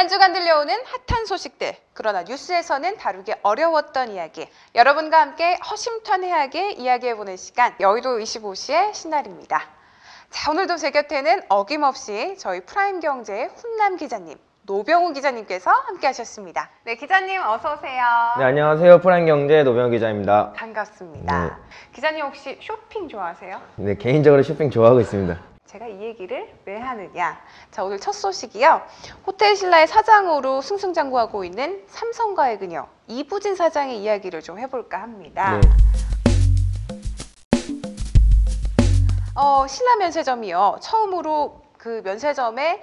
한 주간 들려오는 핫한 소식들, 그러나 뉴스에서는 다루기 어려웠던 이야기, 여러분과 함께 허심탄회하게 이야기해보는 시간, 여의도 25시의 신날입니다. 자, 오늘도 제 곁에는 어김없이 저희 프라임경제의 훈남 기자님, 노병우 기자님께서 함께 하셨습니다. 네, 기자님 어서 오세요. 네, 안녕하세요. 프라임경제 노병우 기자입니다. 반갑습니다. 네. 기자님 혹시 쇼핑 좋아하세요? 네, 개인적으로 쇼핑 좋아하고 있습니다. 제가 이 얘기를 왜 하느냐. 자, 오늘 첫 소식이요. 호텔 신라의 사장으로 승승장구하고 있는 삼성과의 그녀 이부진 사장의 이야기를 좀 해볼까 합니다. 네. 신라 면세점이요. 처음으로 그 면세점에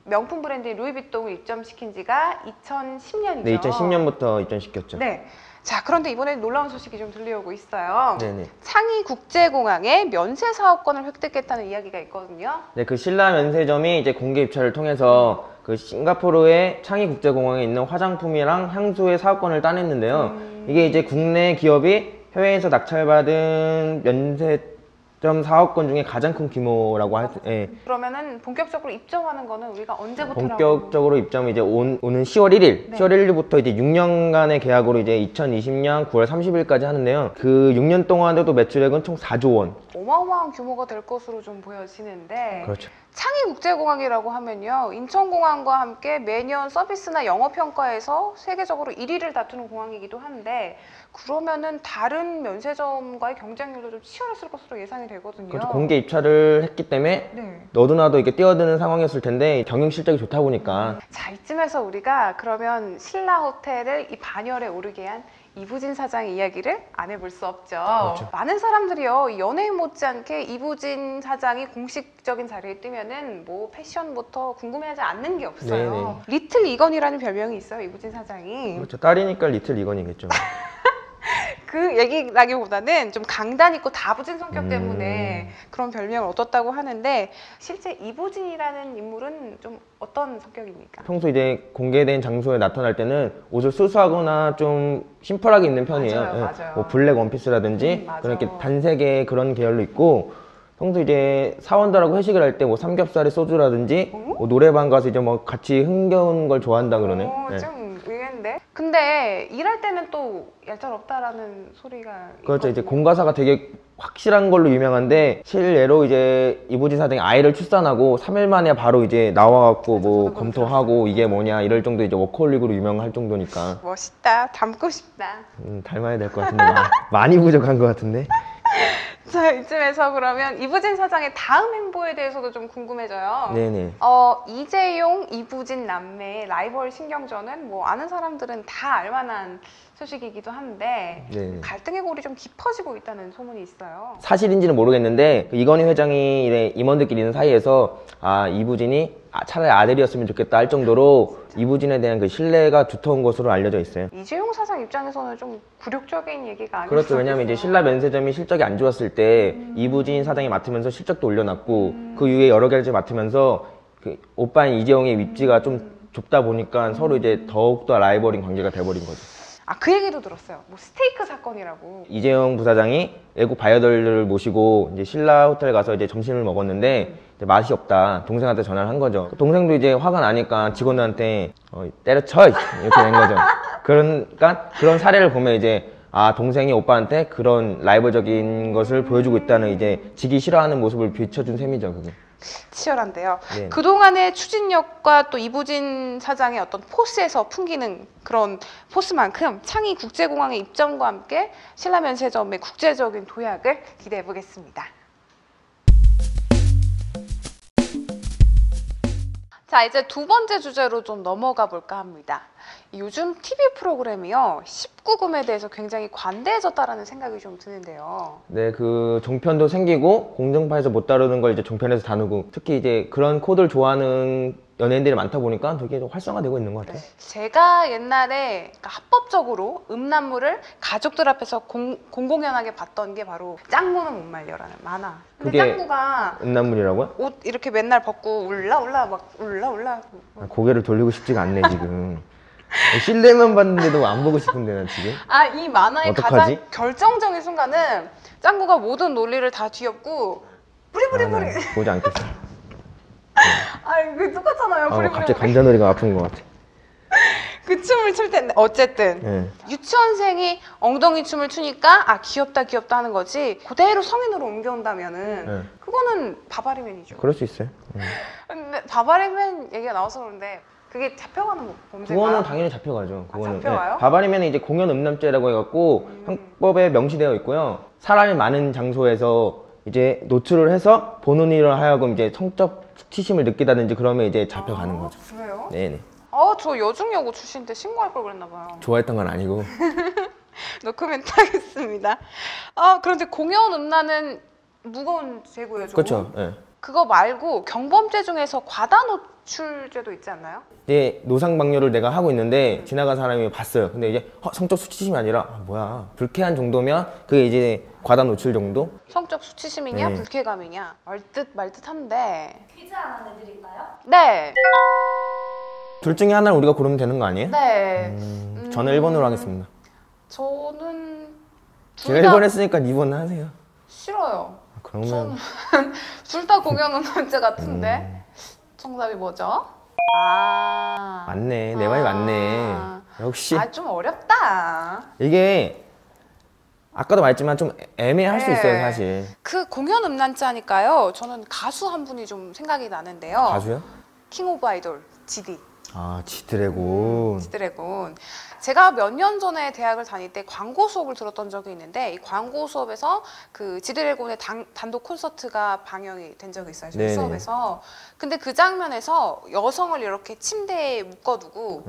명품 브랜드인 루이비통을 입점시킨 지가 2010년이죠. 네, 2010년부터 입점시켰죠. 네. 자, 그런데 이번에 놀라운 소식이 좀 들려오고 있어요. 네네. 창의국제공항에 면세 사업권을 획득했다는 이야기가 있거든요. 네, 그 신라 면세점이 이제 공개 입찰을 통해서 그 싱가포르의 창의국제공항에 있는 화장품이랑 향수의 사업권을 따냈는데요. 이게 이제 국내 기업이 해외에서 낙찰받은 면세점 사업권 중에 가장 큰 규모라고 예. 그러면은 본격적으로 입점하는 거는 우리가 언제부터라고? 본격적으로 입점이 이제 오는 10월 1일, 네. 10월 1일부터 이제 6년간의 계약으로 이제 2020년 9월 30일까지 하는데요. 그 6년 동안에도 매출액은 총 4조 원. 어마어마한 규모가 될 것으로 좀 보여지는데. 그렇죠. 창의국제공항이라고 하면요, 인천공항과 함께 매년 서비스나 영업평가에서 세계적으로 1위를 다투는 공항이기도 한데, 그러면은 다른 면세점과의 경쟁률도 좀 치열했을 것으로 예상이 되거든요. 그렇죠. 공개 입찰을 했기 때문에 네. 너도나도 이렇게 뛰어드는 상황이었을 텐데 경영 실적이 좋다 보니까 자, 이쯤에서 우리가 그러면 신라 호텔을 이 반열에 오르게 한 이부진 사장의 이야기를 안 해볼 수 없죠. 그렇죠. 많은 사람들이요, 연예인 못지않게 이부진 사장이 공식적인 자리에 뜨면은 뭐 패션부터 궁금해하지 않는 게 없어요. 네네. 리틀 이건이라는 별명이 있어요, 이부진 사장이. 그렇죠. 딸이니까 리틀 이건이겠죠. 그 얘기라기보다는 좀 강단 있고 다부진 성격 때문에 그런 별명을 얻었다고 하는데, 실제 이부진이라는 인물은 좀 어떤 성격입니까? 평소 이제 공개된 장소에 나타날 때는 옷을 수수하거나 좀 심플하게 입는 편이에요. 맞아요, 예. 맞아요. 뭐 블랙 원피스라든지 맞아. 그렇게 단색의 그런 계열로 있고, 평소 이제 사원들하고 회식을 할 때 뭐 삼겹살에 소주라든지 뭐 노래방 가서 이제 뭐 같이 흥겨운 걸 좋아한다 그러네. 예. 좀 의외인데? 근데 일할 때는 또 얄짤없다라는 소리가 그렇죠. 있거든요. 이제 공과사가 되게 확실한 걸로 유명한데, 실례로 이제 이부진 사장이 아이를 출산하고 3일 만에 바로 이제 나와갖고 뭐 저도 검토하고 이게 뭐냐 이럴 정도 이제 워커홀릭으로 유명할 정도니까 멋있다. 닮고 싶다. 닮아야 될 것 같은데 많이 부족한 것 같은데. 자, 이쯤에서 그러면 이부진 사장의 다음 행보에 대해서도 좀 궁금해져요. 네네. 이재용, 이부진 남매의 라이벌 신경전은 뭐 아는 사람들은 다 알만한 소식이기도 한데, 네. 갈등의 골이 좀 깊어지고 있다는 소문이 있어요. 사실인지는 모르겠는데 그 이건희 회장이 이래 임원들끼리 있는 사이에서 이부진이 차라리 아들이었으면 좋겠다 할 정도로 이부진에 대한 그 신뢰가 두터운 것으로 알려져 있어요. 이재용 사장 입장에서는 좀 굴욕적인 얘기가 아닐 그렇죠. 수 왜냐면 이제 없겠어요. 신라 면세점이 실적이 안 좋았을 때 이부진 사장이 맡으면서 실적도 올려놨고, 그 이후에 여러 개를 맡으면서 그 오빠인 이재용의 입지가 좀 좁다 보니까 서로 이제 더욱더 라이벌인 관계가 돼버린 거죠. 그 얘기도 들었어요. 뭐 스테이크 사건이라고. 이재용 부사장이 외국 바이어들을 모시고 이제 신라 호텔 가서 이제 점심을 먹었는데 이제 맛이 없다. 동생한테 전화를 한 거죠. 동생도 이제 화가 나니까 직원들한테 때려쳐 이렇게 된 거죠. 그러니까 그런 사례를 보면 이제 동생이 오빠한테 그런 라이벌적인 것을 보여주고 있다는, 이제 지기 싫어하는 모습을 비춰준 셈이죠, 그게. 치열한데요. 네. 그동안의 추진력과 또 이부진 사장의 어떤 포스에서 풍기는 그런 포스만큼 창의국제공항의 입점과 함께 신라 면세점의 국제적인 도약을 기대해 보겠습니다. 자, 이제 두 번째 주제로 좀 넘어가 볼까 합니다. 요즘 TV 프로그램이요, 19금에 대해서 굉장히 관대해졌다라는 생각이 좀 드는데요. 네, 그 종편도 생기고 공중파에서 못 다루는 걸 이제 종편에서 다루고, 특히 이제 그런 코드를 좋아하는 연예인들이 많다 보니까 되게 좀 활성화되고 있는 것 같아요. 제가 옛날에 합법적으로 음란물을 가족들 앞에서 공공연하게 봤던 게 바로 짱구는 못 말려라는 만화. 근데 그게 짱구가 음란물이라고요? 옷 이렇게 맨날 벗고 울라 고개를 돌리고 싶지가 않네 지금. 실내만 봤는데도 안 보고 싶은데 난 지금. 이 만화의 어떡하지? 가장 결정적인 순간은 짱구가 모든 논리를 다 뒤엎고 뿌리뿌리뿌리. 보지 않겠어. 이거 똑같잖아요. 뿌리뿌리. 갑자기 관자놀이가 아픈 것 같아. 그 춤을 출 텐데 어쨌든 네. 유치원생이 엉덩이 춤을 추니까 아 귀엽다 귀엽다 하는 거지 그대로 성인으로 옮겨온다면은 네. 그거는 바바리맨이죠. 그럴 수 있어요. 근데 바바리맨 얘기가 나와서 그런데 그게 잡혀가는 범죄가 그거는 당연히 잡혀가죠. 그거는 잡혀가요? 바바리맨은 이제 공연 음란죄라고 해갖고 형법에 명시되어 있고요. 사람이 많은 장소에서 이제 노출을 해서 보는 이를 하여금 이제 성적 수치심을 느끼다든지 그러면 이제 잡혀가는 거죠. 그래요? 네네. 저 여중여고 출신인데 신고할 걸 그랬나 봐요. 좋아했던 건 아니고. 노코멘트 하겠습니다. 그런데 공연 음란은 무거운 죄고요, 좀. 그렇죠. 예. 그거 말고 경범죄 중에서 과다 노출죄도 있지 않나요? 이제 노상방뇨를 내가 하고 있는데 지나간 사람이 봤어요. 근데 이제 성적 수치심이 아니라 뭐야 불쾌한 정도면 그게 이제 과다 노출 정도? 성적 수치심이냐 네. 불쾌감이냐 말듯 말듯한데. 퀴즈 하나 내드릴까요? 네. 둘 중에 하나를 우리가 고르면 되는 거 아니에요? 네. 저는 1번으로 하겠습니다. 저는 제가 1번 했으니까 2번 하세요. 싫어요. 그러면 둘 다 공연 음란죄 같은데. 정답이 뭐죠? 맞네. 내 말이 맞네. 역시 좀 어렵다. 이게 아까도 말했지만 좀 애매할 수 네. 있어요, 사실. 그 공연 음란죄 하니까요. 저는 가수 한 분이 좀 생각이 나는데요. 가수요? 킹 오브 아이돌 GD. 아, 지드래곤. 지드래곤. 제가 몇 년 전에 대학을 다닐 때 광고 수업을 들었던 적이 있는데 이 광고 수업에서 그 지드래곤의 단독 콘서트가 방영이 된 적이 있어요. 저희 네네. 수업에서. 근데 그 장면에서 여성을 이렇게 침대에 묶어두고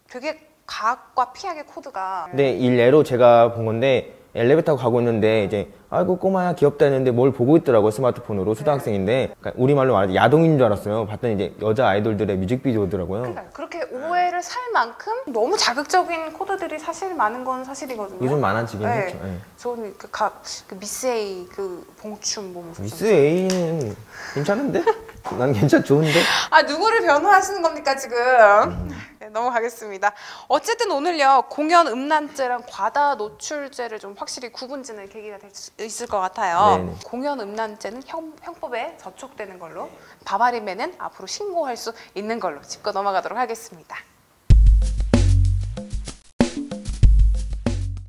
되게 가학과 피하게 코드가 근데 이 예로 제가 본 건데 엘리베이터 타고 가고 있는데 이제 아이고 꼬마야 귀엽다 했는데 뭘 보고 있더라고요, 스마트폰으로. 초등학생인데 그러니까 우리말로 말하면 야동인 줄 알았어요. 봤더니 이제 여자 아이돌들의 뮤직비디오더라고요. 그러니까 그렇게 오해를 살 만큼 너무 자극적인 코드들이 사실 많은 건 사실이거든요. 요즘 많아지긴 네. 했죠. 예. 저는 그 미스 A 그 봉춤 보면서 미스 A는 괜찮은데? 난 좋은데? 누구를 변호하시는 겁니까 지금? 네, 넘어가겠습니다. 어쨌든 오늘요 공연 음란죄랑 과다 노출죄를 좀 확실히 구분짓는 계기가 될 수 있을 것 같아요. 네네. 공연 음란죄는 형법에 저촉되는 걸로, 바바리맨은 앞으로 신고할 수 있는 걸로 짚고 넘어가도록 하겠습니다.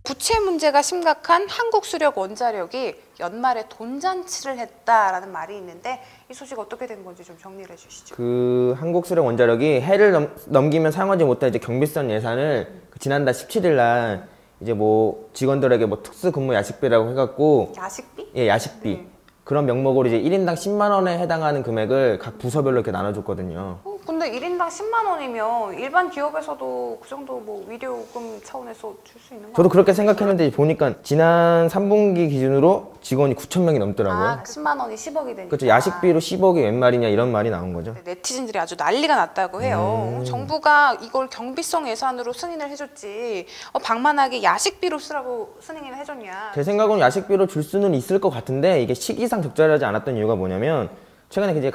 부채 문제가 심각한 한국수력 원자력이 연말에 돈잔치를 했다라는 말이 있는데 이 소식 어떻게 된 건지 좀 정리를 해주시죠. 그 한국수력 원자력이 해를 넘기면 사용하지 못할 이제 경비선 예산을 지난달 17일 날 이제 뭐 직원들에게 뭐 특수 근무 야식비라고 해갖고 야식비? 예, 야식비 그런 명목으로 이제 1인당 10만 원에 해당하는 금액을 각 부서별로 이렇게 나눠줬거든요. 근데 1인당 10만 원이면 일반 기업에서도 그 정도 뭐 위로금 차원에서 줄 수 있는 거 저도 그렇게 생각했는데 보니까 지난 3분기 기준으로 직원이 9천 명이 넘더라고요. 10만 원이 10억이 되니까. 그렇죠. 야식비로 10억이 웬 말이냐 이런 말이 나온 거죠. 네티즌들이 아주 난리가 났다고 해요. 정부가 이걸 경비성 예산으로 승인을 해줬지 방만하게 야식비로 쓰라고 승인을 해줬냐. 제 생각은 야식비로 줄 수는 있을 것 같은데 이게 시기상 적절하지 않았던 이유가 뭐냐면 최근에 이제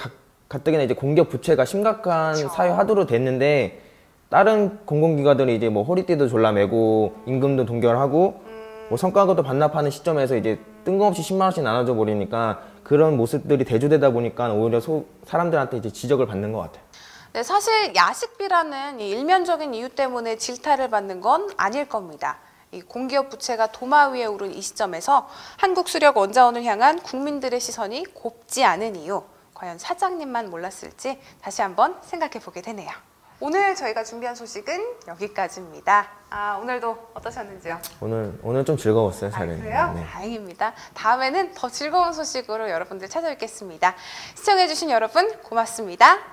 가뜩이나 이제 공기업 부채가 심각한 사회 화두로 됐는데 다른 공공기관들이 이제 뭐 허리띠도 졸라매고 임금도 동결하고 뭐 성과급도 반납하는 시점에서 이제 뜬금없이 10만 원씩 나눠줘 버리니까 그런 모습들이 대조되다 보니까 오히려 사람들한테 이제 지적을 받는 것 같아요. 네, 사실 야식비라는 이 일면적인 이유 때문에 질타를 받는 건 아닐 겁니다. 이 공기업 부채가 도마 위에 오른 이 시점에서 한국수력 원자원을 향한 국민들의 시선이 곱지 않은 이유, 과연 사장님만 몰랐을지 다시 한번 생각해 보게 되네요. 오늘 저희가 준비한 소식은 여기까지입니다. 오늘도 어떠셨는지요? 오늘 좀 즐거웠어요, 촬영이. 그래요? 네. 다행입니다. 다음에는 더 즐거운 소식으로 여러분들 찾아뵙겠습니다. 시청해주신 여러분 고맙습니다.